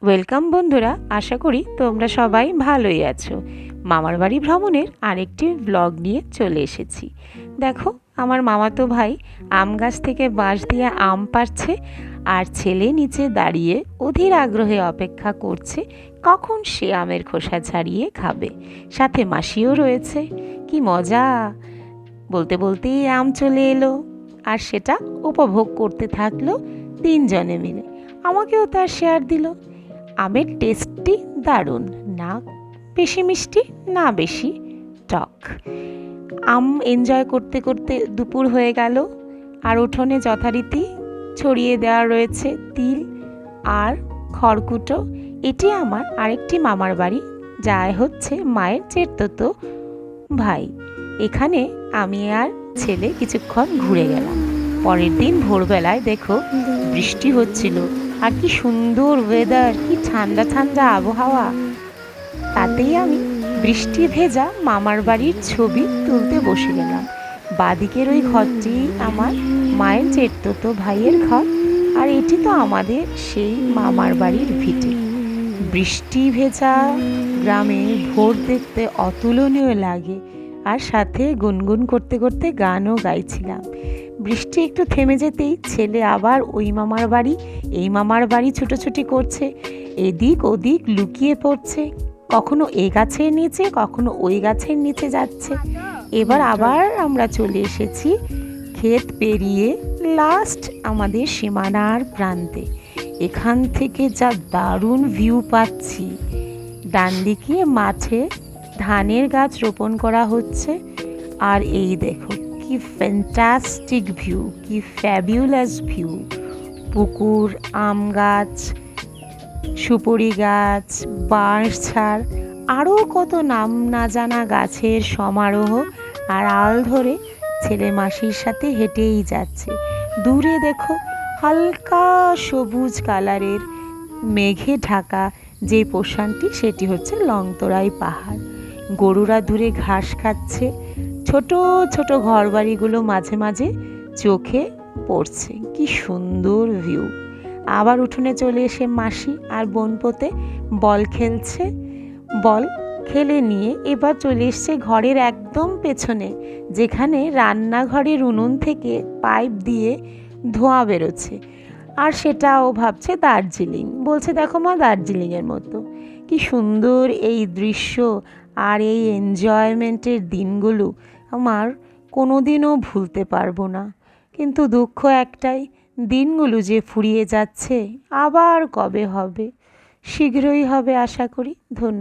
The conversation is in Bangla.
ওয়েলকাম বন্ধুরা, আশা করি তোমরা সবাই ভালোই আছো। মামার বাড়ি ভ্রমণের আরেকটি ব্লগ নিয়ে চলে এসেছি। দেখো, আমার মামাতো ভাই আম গাছ থেকে বাঁশ দিয়ে আম পাড়ছে, আর ছেলে নিচে দাঁড়িয়ে অধীর আগ্রহে অপেক্ষা করছে কখন সে আমের খোসা ছাড়িয়ে খাবে। সাথে মাসিও রয়েছে। কি মজা! বলতে বলতেই আম চলে এলো, আর সেটা উপভোগ করতে থাকলো তিনজনে মিলে। আমাকেও তার শেয়ার দিল। আমের টেস্টটি দারুণ, না বেশি মিষ্টি না বেশি টক। আম এনজয় করতে করতে দুপুর হয়ে গেল, আর উঠোনে যথারীতি ছড়িয়ে দেওয়া রয়েছে তিল আর খড়কুটো। এটি আমার আরেকটি মামার বাড়ি, যা হচ্ছে মায়ের চেটতো ভাই। এখানে আমি আর ছেলে কিছুক্ষণ ঘুরে গেলাম। পরের দিন ভোরবেলায় দেখো বৃষ্টি হচ্ছিল, আর কি সুন্দর ওয়েদার, কি ঠান্ডা ঠান্ডা আবহাওয়া। তাতেই আমি বৃষ্টি ভেজা মামার বাড়ির ছবি তুলতে বসে গেলাম। বাদিকের ওই ঘরটি আমার মায়ের চেটতো ভাইয়ের ঘর, আর এটি তো আমাদের সেই মামার বাড়ির ভিটে। বৃষ্টি ভেজা গ্রামে ভোর দেখতে অতুলনীয় লাগে, আর সাথে গুনগুন করতে করতে গানও গাইছিলাম। বৃষ্টি একটু থেমে যেতেই ছেলে আবার ওই মামার বাড়ি এই মামার বাড়ি ছুটোছুটি করছে, এদিক ওদিক লুকিয়ে পড়ছে, কখনো এই গাছের নিচে কখনো ওই গাছের নিচে যাচ্ছে। এবার আবার আমরা চলে এসেছি ক্ষেত পেরিয়ে লাস্ট আমাদের সীমানার প্রান্তে। এখান থেকে যা দারুণ ভিউ পাচ্ছি! ডান দিকে মাঠে ধানের গাছ রোপণ করা হচ্ছে, আর এই দেখো কি ফ্যান্টাস্টিক ভিউ, কি ফ্যাবিউলাস ভিউ। পুকুর, আম গাছ, সুপুরি গাছ, বাঁশঝাড়, আরও কত নাম না জানা গাছের সমারোহ। আর আল ধরে ছেলে মাসির সাথে হেঁটেই যাচ্ছে। দূরে দেখো হালকা সবুজ কালারের মেঘে ঢাকা যে পোষণটি, সেটি হচ্ছে লংতরাই পাহাড়। গরুরা দূরে ঘাস খাচ্ছে, ছোট ছোট ঘরবাড়িগুলো মাঝে মাঝে চোখে পড়ছে। কি সুন্দর ভিউ! আবার উঠোনে চলে এসে মাসি আর বোন পোতে বল খেলছে। বল খেলে নিয়ে এবার চলে এসছে ঘরের একদম পেছনে, যেখানে রান্নাঘরের উনুন থেকে পাইপ দিয়ে ধোঁয়া বেরোচ্ছে, আর সেটাও ভাবছে দার্জিলিং। বলছে দেখো মা, দার্জিলিংয়ের মতো। কি সুন্দর এই দৃশ্য! আর এই এনজয়মেন্টের দিনগুলো আমার কোনো দিনও ভুলতে পারবো না। কিন্তু দুঃখ একটাই, দিনগুলো যে ফুরিয়ে যাচ্ছে, আবার কবে হবে? শীঘ্রই হবে আশা করি। ধন্যবাদ।